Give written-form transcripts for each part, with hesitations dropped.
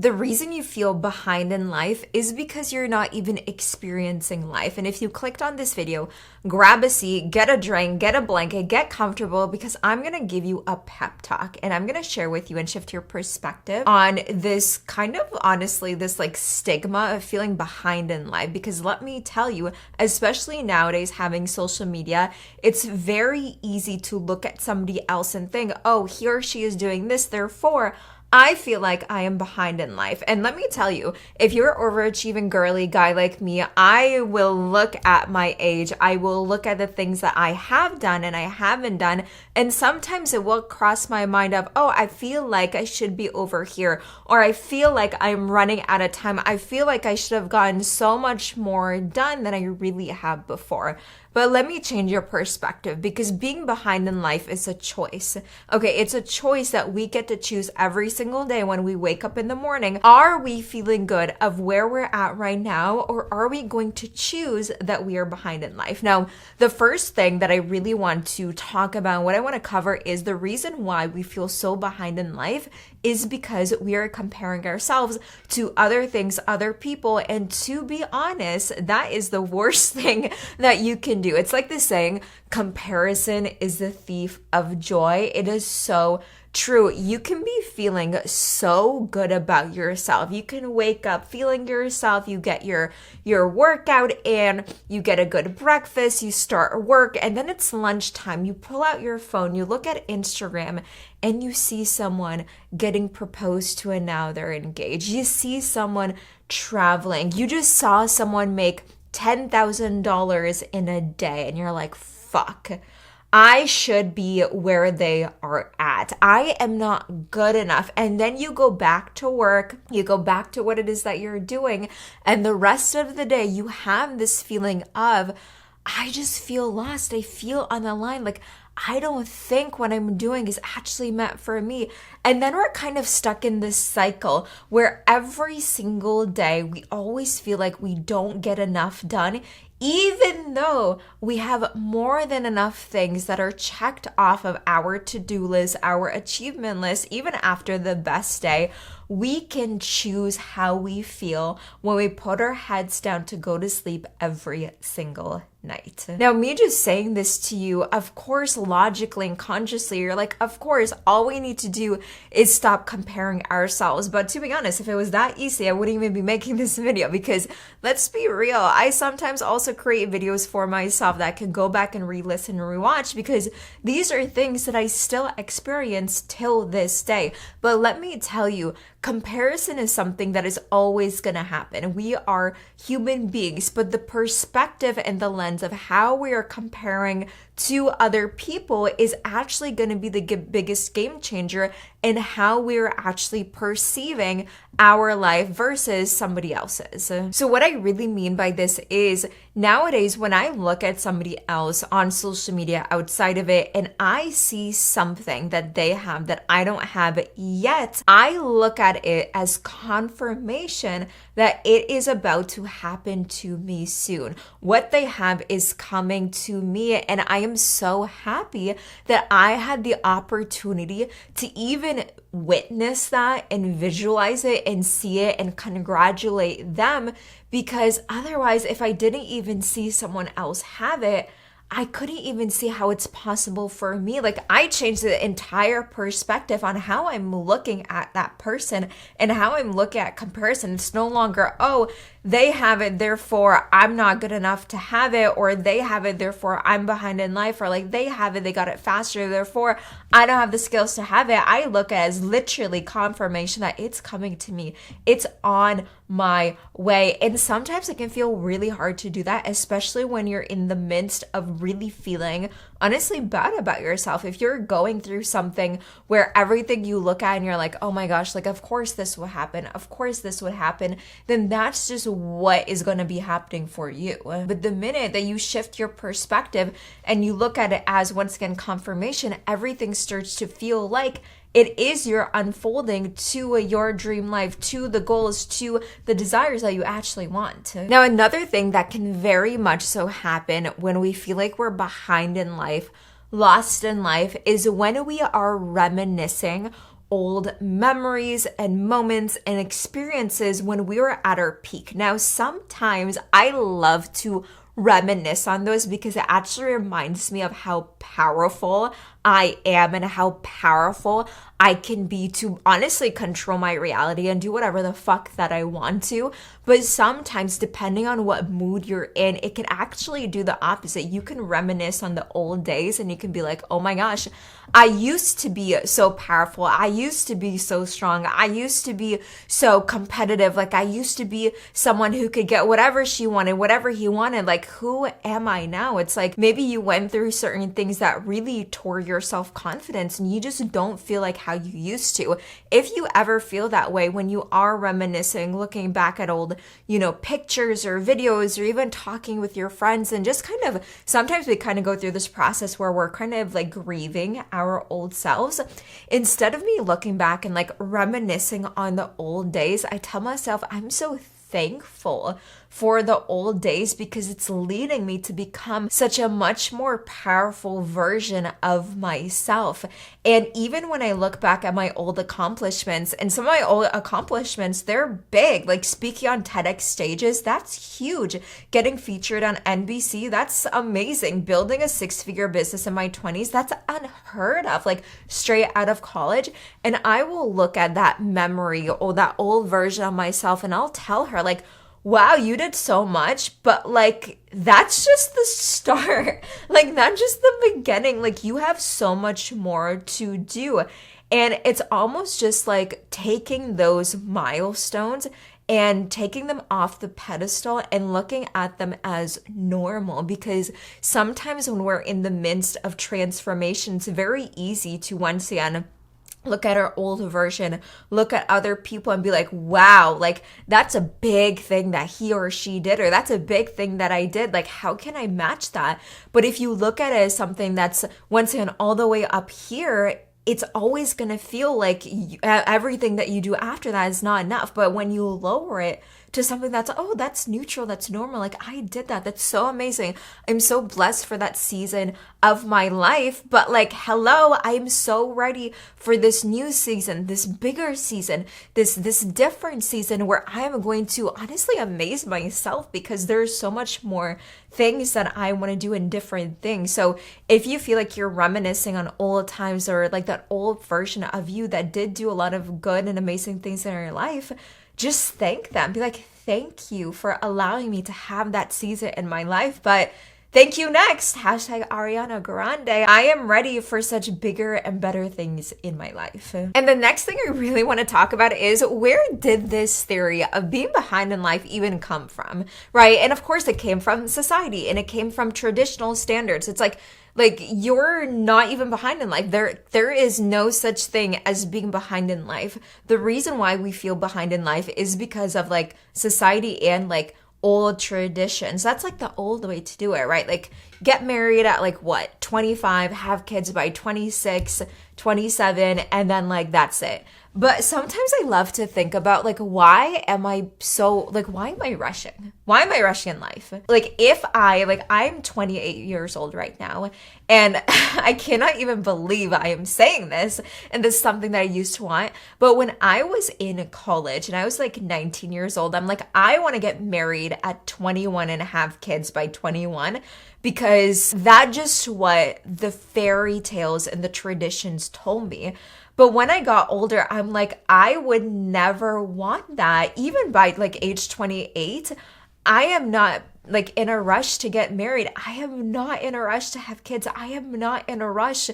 The reason you feel behind in life is because you're not even experiencing life. And if you clicked on this video, grab a seat, get a drink, get a blanket, get comfortable, because I'm going to give you a pep talk and I'm going to share with you and shift your perspective on this kind of, honestly, this like stigma of feeling behind in life. Because let me tell you, especially nowadays having social media, it's very easy to look at somebody else and think, oh, he or she is doing this, therefore I feel like I am behind in life. And let me tell you, if you're an overachieving girly guy like me, I will look at my age. I will look at the things that I have done and I haven't done. And sometimes it will cross my mind of, oh, I feel like I should be over here. Or I feel like I'm running out of time. I feel like I should have gotten so much more done than I really have before. But let me change your perspective, because being behind in life is a choice. Okay, it's a choice that we get to choose every single day when we wake up in the morning. Are we feeling good of where we're at right now, or are we going to choose that we are behind in life? Now, the first thing that I really want to talk about, what I want to cover, is the reason why we feel so behind in life is because we are comparing ourselves to other things, other people. And to be honest, that is the worst thing that you can do. It's like this saying, comparison is the thief of joy. It is so true. You can be feeling so good about yourself. You can wake up feeling yourself. You get your workout in, you get a good breakfast, you start work, and then it's lunchtime. You pull out your phone, you look at Instagram, and you see someone getting proposed to and now they're engaged. You see someone traveling. You just saw someone make $10,000 in a day, and you're like, fuck. I should be where they are at. I am not good enough. And then you go back to work, you go back to what it is that you're doing, and the rest of the day you have this feeling of, I just feel lost. I feel on the line. Like, I don't think what I'm doing is actually meant for me. And then we're kind of stuck in this cycle where every single day we always feel like we don't get enough done, even though we have more than enough things that are checked off of our to-do list, our achievement list. Even after the best day, we can choose how we feel when we put our heads down to go to sleep every single night. Now, me just saying this to you, of course, logically and consciously, you're like, of course, all we need to do is stop comparing ourselves. But to be honest, if it was that easy, I wouldn't even be making this video, because let's be real, I sometimes also create videos for myself that I can go back and re-listen and rewatch, because these are things that I still experience till this day. But let me tell you, comparison is something that is always going to happen. We are human beings, but the perspective and the lens of how we are comparing to other people is actually going to be the biggest game changer in how we're actually perceiving our life versus somebody else's. So what I really mean by this is, nowadays when I look at somebody else on social media outside of it and I see something that they have that I don't have yet, I look at it as confirmation that it is about to happen to me soon. What they have is coming to me, and I am so happy that I had the opportunity to even witness that and visualize it and see it and congratulate them, because otherwise, if I didn't even see someone else have it, I couldn't even see how it's possible for me. Like, I changed the entire perspective on how I'm looking at that person and how I'm looking at comparison. It's no longer, oh, they have it, therefore I'm not good enough to have it, or they have it, therefore I'm behind in life, or like they have it, they got it faster, therefore I don't have the skills to have it. I look at it as literally confirmation that it's coming to me. It's on my way. And sometimes it can feel really hard to do that, especially when you're in the midst of really feeling honestly bad about yourself. If you're going through something where everything you look at and you're like, oh my gosh, like of course this will happen, of course this would happen, then that's just what is going to be happening for you. But the minute that you shift your perspective and you look at it as, once again, confirmation, everything starts to feel like it is your unfolding to your dream life, to the goals, to the desires that you actually want. Now, another thing that can very much so happen when we feel like we're behind in life, lost in life, is when we are reminiscing old memories and moments and experiences when we were at our peak. Now, sometimes I love to reminisce on those because it actually reminds me of how powerful I am and how powerful I can be to honestly control my reality and do whatever the fuck that I want to. But sometimes, depending on what mood you're in, it can actually do the opposite. You can reminisce on the old days and you can be like, oh my gosh, I used to be so powerful. I used to be so strong. I used to be so competitive. Like, I used to be someone who could get whatever she wanted, whatever he wanted. Like, who am I now? It's like maybe you went through certain things that really tore your self-confidence and you just don't feel like how you used to. If you ever feel that way when you are reminiscing, looking back at old, pictures or videos, or even talking with your friends, and just kind of, sometimes we kind of go through this process where we're kind of like grieving our old selves. Instead of me looking back and like reminiscing on the old days, I tell myself I'm so thankful for the old days because it's leading me to become such a much more powerful version of myself. And even when I look back at my old accomplishments, and some of my old accomplishments, they're big. Like speaking on TEDx stages, that's huge. Getting featured on NBC, that's amazing. Building a 6-figure business in my 20s, that's unheard of, like straight out of college. And I will look at that memory or that old version of myself and I'll tell her like, wow, you did so much, but like, that's just the start. Like, that's just the beginning. Like, you have so much more to do. And it's almost just like taking those milestones and taking them off the pedestal and looking at them as normal, because sometimes when we're in the midst of transformation, it's very easy to once again look at our old version, look at other people and be like, wow, like that's a big thing that he or she did, or that's a big thing that I did. Like, how can I match that? But if you look at it as something that's once again all the way up here, it's always going to feel like everything that you do after that is not enough. But when you lower it to something that's, oh, that's neutral, that's normal, like I did that, that's so amazing. I'm so blessed for that season of my life. But like, hello, I'm so ready for this new season, this bigger season, this different season where I am going to honestly amaze myself, because there's so much more things that I want to do in different things. So if you feel like you're reminiscing on old times, or like that old version of you that did do a lot of good and amazing things in your life, just thank them. Be like, thank you for allowing me to have that season in my life. But thank you next. Hashtag Ariana Grande. I am ready for such bigger and better things in my life. And the next thing I really want to talk about is, where did this theory of being behind in life even come from, right? And of course it came from society and it came from traditional standards. It's like you're not even behind in life. There is no such thing as being behind in life. The reason why we feel behind in life is because of like society and like old traditions. That's like the old way to do it, right? Like get married at like what, 25, have kids by 26, 27, and then like that's it. But sometimes I love to think about like, why am I rushing? Why am I rushing in life? I'm 28 years old right now, and I cannot even believe I am saying this, and this is something that I used to want. But when I was in college and I was like 19 years old, I'm like, I want to get married at 21 and have kids by 21, because that's just what the fairy tales and the traditions told me. But when I got older, I'm like, I would never want that. Even by like age 28, I am not like in a rush to get married. I am not in a rush to have kids. I am not in a rush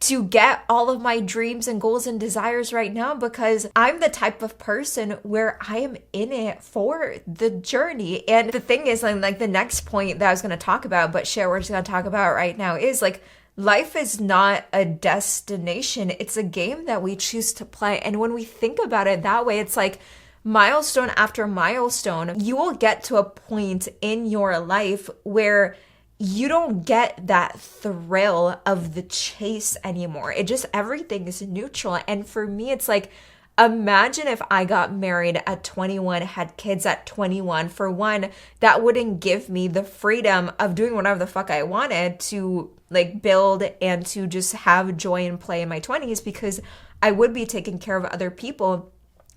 to get all of my dreams and goals and desires right now, because I'm the type of person where I am in it for the journey. And the thing is, like the next point that I was going to talk about, but share we're just going to talk about right now, is like, life is not a destination. It's a game that we choose to play. And when we think about it that way, it's like milestone after milestone, you will get to a point in your life where you don't get that thrill of the chase anymore. Everything is neutral. And for me, it's like, imagine if I got married at 21, had kids at 21. For one, that wouldn't give me the freedom of doing whatever the fuck I wanted to like build and to just have joy and play in my 20s, because I would be taking care of other people.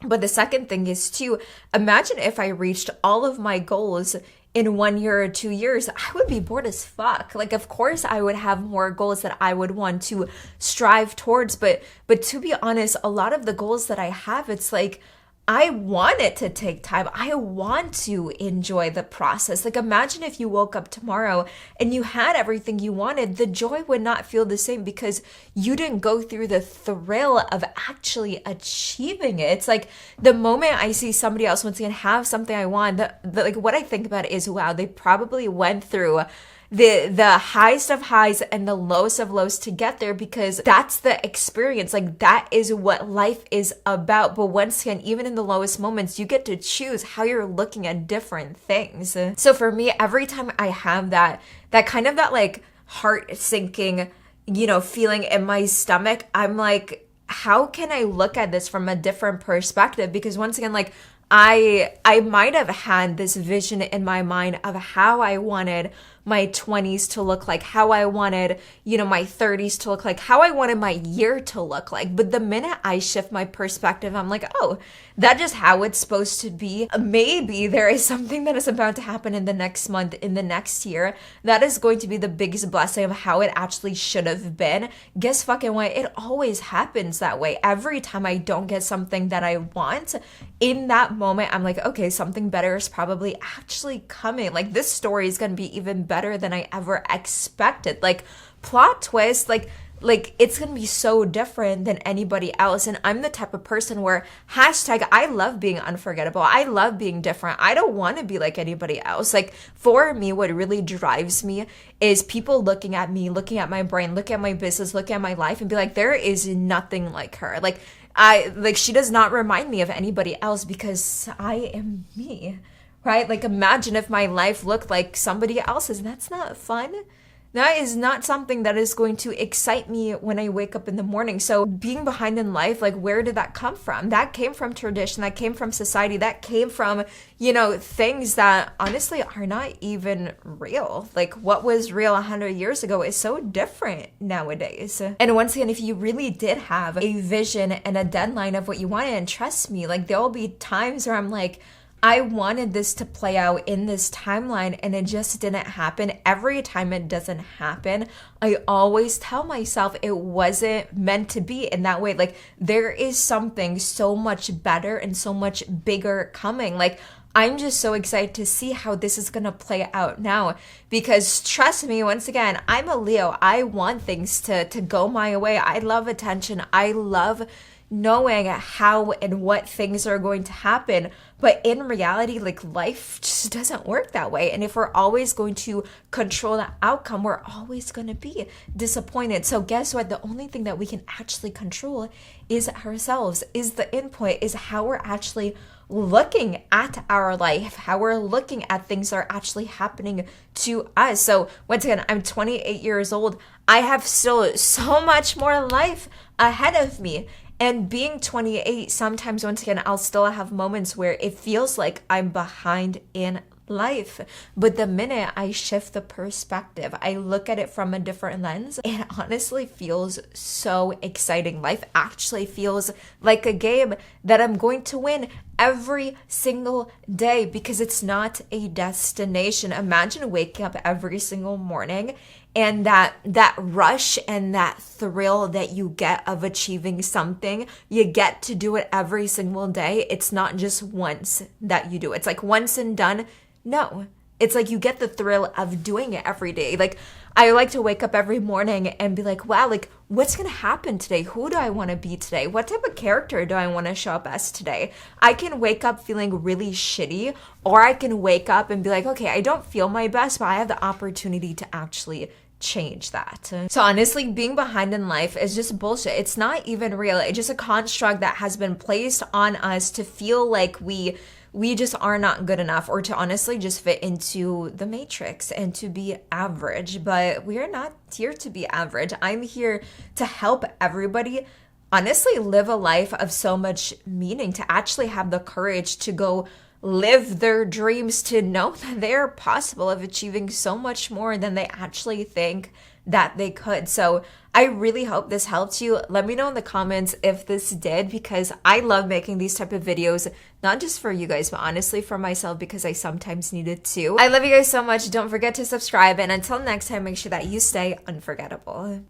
But the second thing is too, imagine if I reached all of my goals in 1 year or 2 years. I would be bored as fuck. Like, of course I would have more goals that I would want to strive towards, but to be honest, a lot of the goals that I have, it's like I want it to take time. I want to enjoy the process. Like, imagine if you woke up tomorrow and you had everything you wanted. The joy would not feel the same because you didn't go through the thrill of actually achieving it. It's like the moment I see somebody else once again have something I want, like what I think about it is, wow, they probably went through the highest of highs and the lowest of lows to get there, because that's the experience. Like, that is what life is about. But once again, even in the lowest moments, you get to choose how you're looking at different things. So for me, every time I have that kind of that like heart sinking, feeling in my stomach, I'm like, how can I look at this from a different perspective? Because once again, like, I might have had this vision in my mind of how I wanted my 20s to look like, how I wanted, my 30s to look like, how I wanted my year to look like. But the minute I shift my perspective, I'm like, oh, that's just how it's supposed to be. Maybe there is something that is about to happen in the next month, in the next year, that is going to be the biggest blessing of how it actually should have been. Guess fucking what? It always happens that way. Every time I don't get something that I want, in that moment, I'm like, okay, something better is probably actually coming. Like, this story is going to be even better than I ever expected. Like, plot twist, like it's gonna be so different than anybody else. And I'm the type of person where I love being unforgettable. I love being different. I don't want to be like anybody else. Like, for me, what really drives me is people looking at me, looking at my brain, looking at my business, looking at my life, and be like, there is nothing like her. She does not remind me of anybody else, because I am me, right? Like, imagine if my life looked like somebody else's. That's not fun. That is not something that is going to excite me when I wake up in the morning. So being behind in life, like, where did that come from? That came from tradition, that came from society, that came from, things that honestly are not even real. Like, what was real 100 years ago is so different nowadays. And once again, if you really did have a vision and a deadline of what you wanted, and trust me, like, there will be times where I'm like, I wanted this to play out in this timeline and it just didn't happen. Every time it doesn't happen, I always tell myself it wasn't meant to be in that way. Like, there is something so much better and so much bigger coming. Like, I'm just so excited to see how this is going to play out now, because trust me, once again, I'm a Leo. I want things to go my way. I love attention. I love knowing how and what things are going to happen. But in reality, like, life just doesn't work that way. And if we're always going to control the outcome, we're always going to be disappointed. So guess what? The only thing that we can actually control is ourselves, is the input, is how we're actually looking at our life, how we're looking at things that are actually happening to us. So once again, I'm 28 years old. I have still so much more life ahead of me. And being 28, sometimes, once again, I'll still have moments where it feels like I'm behind in life. But the minute I shift the perspective, I look at it from a different lens, it honestly feels so exciting. Life actually feels like a game that I'm going to win every single day, because it's not a destination. Imagine waking up every single morning and that rush and that thrill that you get of achieving something. You get to do it every single day. It's not just once that you do it. It's like once and done. No, it's like you get the thrill of doing it every day. Like, I like to wake up every morning and be like, wow, like, what's going to happen today? Who do I want to be today? What type of character do I want to show up as today? I can wake up feeling really shitty, or I can wake up and be like, okay, I don't feel my best, but I have the opportunity to actually change that. So honestly, being behind in life is just bullshit. It's not even real. It's just a construct that has been placed on us to feel like we just are not good enough, or to honestly just fit into the matrix and to be average. But we are not here to be average. I'm here to help everybody honestly live a life of so much meaning, to actually have the courage to go live their dreams, to know that they're possible of achieving so much more than they actually think that they could. So I really hope this helped you. Let me know in the comments if this did, because I love making these type of videos, not just for you guys, but honestly for myself, because I sometimes need it too. I love you guys so much. Don't forget to subscribe, and until next time, make sure that you stay unforgettable.